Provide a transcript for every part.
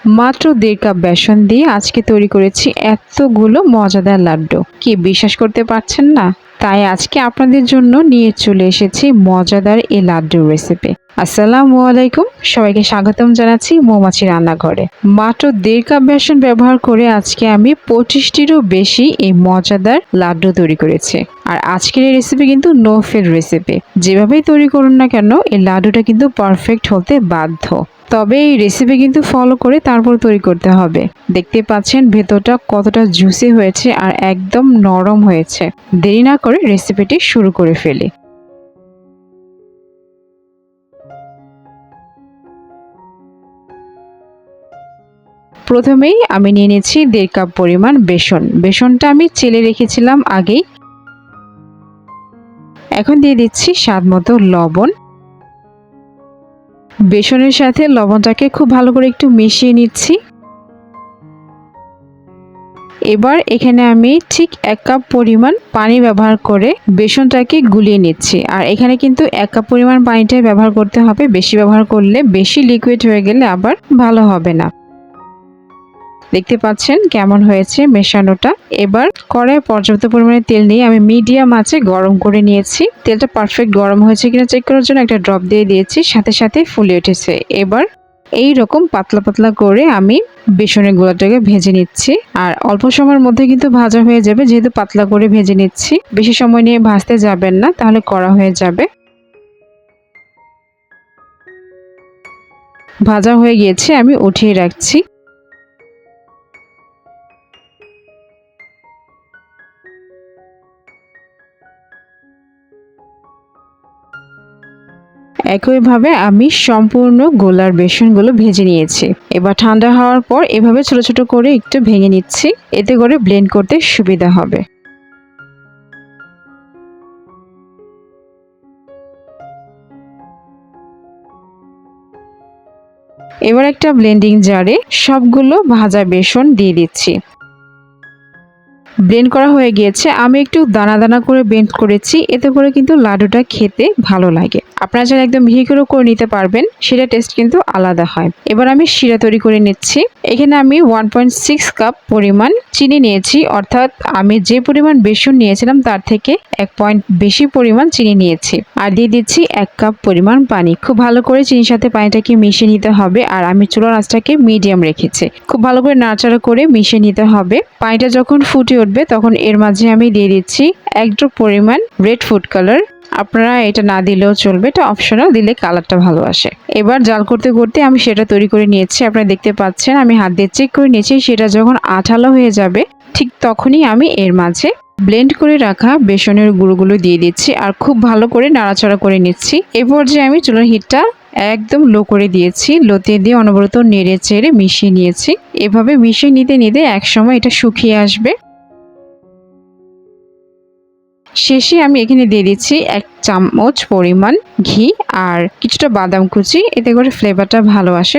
মাত্র 1.5 কাপ বেসন দিয়ে আজকে তৈরি করেছি এতগুলো মজাদার লাড্ডু। কি বিশ্বাস করতে পারছেন না? তাই আজকে আপনাদের জন্য নিয়ে চলে এসেছি মজাদার এই লাড্ডুর রেসিপি। আসসালামু আলাইকুম, সবাইকে স্বাগতম জানাচ্ছি মৌমাছি রান্নাঘরে। মাত্র 1.5 কাপ বেসন ব্যবহার করে আজকে আমি 25টিরও বেশি এই মজাদার লাড্ডু তৈরি করেছি। আর আজকের এই রেসিপি কিন্তু নো ফেল রেসিপি। যেভাবেই তৈরি করুন না কেন এই লাড্ডুটা কিন্তু পারফেক্ট হতে বাধ্য। তবে এই রেসিপি কিন্তু ফলো করে তারপর তৈরি করতে হবে। দেখতে পাচ্ছেন ভেতরটা কতটা জুসি হয়েছে আর একদম নরম হয়েছে। দেরি না করে রেসিপিটি শুরু করে ফেলি। প্রথমেই আমি নিয়ে নিচ্ছি 1.5 কাপ পরিমাণ বেসন। বেসনটা আমি চেলে রেখেছিলাম আগেই। এখন দিয়ে দিচ্ছি স্বাদ মতো লবণ। বেসনের সাথে লবণটাকে খুব ভালো করে একটু মিশিয়ে নিচ্ছি। এবার এখানে আমি ঠিক 1 কাপ পরিমাণ পানি ব্যবহার করে বেসনটাকে গুলিয়ে নিচ্ছি। আর এখানে কিন্তু 1 কাপ পরিমাণ পানিটাই ব্যবহার করতে হবে। বেশি ব্যবহার করলে বেশি লিকুইড হয়ে গেলে আবার ভালো হবে না। দেখতে পাচ্ছেন কেমন হয়েছে মেশানোটা। এবার কড়াইয়ে পর্যাপ্ত পরিমাণে তেল নিয়ে আমি মিডিয়াম আঁচে গরম করে নিয়েছি। তেলটা পারফেক্ট গরম হয়েছে কিনা চেক করার জন্য একটা ড্রপ দিয়ে দিয়েছি, সাথে সাথে ফুলে উঠেছে। এবার এই রকম পাতলা পাতলা করে আমি বেসনের গুঁড়াটাকে ভেজে নিচ্ছি। আর অল্প সময়ের মধ্যে কিন্তু ভাজা হয়ে যাবে, যেহেতু পাতলা করে ভেজে নিচ্ছি। বেশি সময় নিয়ে ভাজতে যাবেন না, তাহলে কড়া হয়ে যাবে। ভাজা হয়ে গিয়েছে, আমি উঠিয়ে রাখছি। একইভাবে আমি সম্পূর্ণ গোলার বেসনগুলো ভেজে নিয়েছি। এবার ঠান্ডা হওয়ার পর এভাবে ছোট ছোট করে একটু ভেঙে নিচ্ছি, এতে করে ব্লেন্ড করতে সুবিধা হবে। এবার একটা ব্লেন্ডিং জারে সবগুলো ভাজা বেসন দিয়ে দিচ্ছি। ব্লেন্ড করা হয়ে গিয়েছে। আমি একটু দানা দানা করে ব্লেন্ড করেছি, এতে করে কিন্তু লাড্ডুটা খেতে ভালো লাগে। আপনারা যারা একদম মিহি করে নিতে পারবেন, সেটা টেস্ট কিন্তু আলাদা হয়। এবার আমি শিরা তৈরি করে নিচ্ছি। এখানে আমি 1.6 কাপ পরিমাণ চিনি নিয়েছি, অর্থাৎ আমি যে পরিমাণ বেসন নিয়েছিলাম তার থেকে 1 পয়েন্ট বেশি পরিমাণ চিনি নিয়েছি। আর দিয়ে দিচ্ছি 1 কাপ পরিমাণ পানি। খুব ভালো করে চিনির সাথে পানিটাকে মিশিয়ে নিতে হবে। আর আমি চুলার আঁচটাকে মিডিয়াম রেখেছি। খুব ভালো করে নাড়াচাড়া করে মিশিয়ে নিতে হবে। পানিটা যখন ফুটে উঠবে তখন এর মাঝে আমি দিয়ে দিচ্ছি 1 ড্রপ পরিমাণ রেড ফুড কালার। আপনারা এটা না দিলেও চলবে, এটা অপশনাল, দিলে কালারটা ভালো আসে। এবার জাল করতে করতে আমি সেটা তৈরি করে নিয়েছি। আপনারা দেখতে পাচ্ছেন আমি হাত দিয়ে চেক করে নিয়েছি। সেটা যখন আঠালো হয়ে যাবে ঠিক তখনই আমি এর মাঝে ব্লেন্ড করে রাখা বেসনের গুঁড়োগুলো দিয়ে দিচ্ছি আর খুব ভালো করে নাড়াচাড়া করে নিচ্ছি। এই পর্যায়ে আমি চুলার হিটটা একদম লো করে দিয়েছি। লোতে দিয়ে অনবরত নেড়ে চেড়ে মিশিয়ে নিয়েছি। এভাবে মিশিয়ে নিতে নিতে একসময় এটা শুকিয়ে আসবে। শেষে আমি এখানে দিয়ে দিচ্ছি 1 চামচ পরিমাণ ঘি আর কিছুটা বাদাম কুচি, এতে করে ফ্লেভারটা ভালো আসে।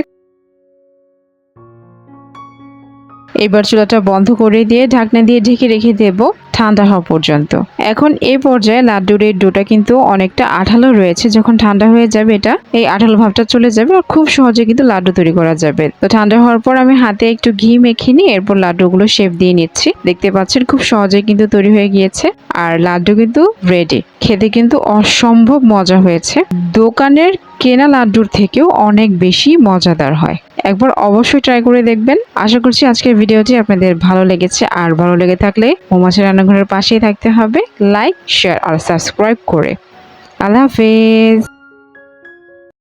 এবার চুলাটা বন্ধ করে দিয়ে ঢাকনা দিয়ে ঢেকে রেখে দেব ঠান্ডা হওয়া পর্যন্ত। এখন এই পর্যায়ে লাড্ডুর এই ডোটা কিন্তু অনেকটা আঠালো রয়েছে। যখন ঠান্ডা হয়ে যাবে এটা এই আঠালো ভাবটা চলে যাবে আর খুব সহজে কিন্তু লাড্ডু তৈরি করা যাবে। তো ঠান্ডা হওয়ার পর আমি হাতে একটু ঘি মেখে নিয়ে এরপর লাড্ডুগুলো শেপ দিয়ে নিচ্ছি। দেখতে পাচ্ছেন খুব সহজে কিন্তু তৈরি হয়ে গিয়েছে আর লাড্ডু কিন্তু রেডি। খেতে কিন্তু অসম্ভব মজা হয়েছে। দোকানের কেনা লাড্ডুর থেকেও অনেক বেশি মজাদার হয়। একবার অবশ্যই ট্রাই করে দেখবেন। আশা করছি আজকের ভিডিওটি আপনাদের ভালো লেগেছে। আর ভালো লেগে থাকলে মৌমাছি রান্নাঘরের পাশেই থাকতে হবে লাইক, শেয়ার আর সাবস্ক্রাইব করে। আল্লাহ হাফেজ।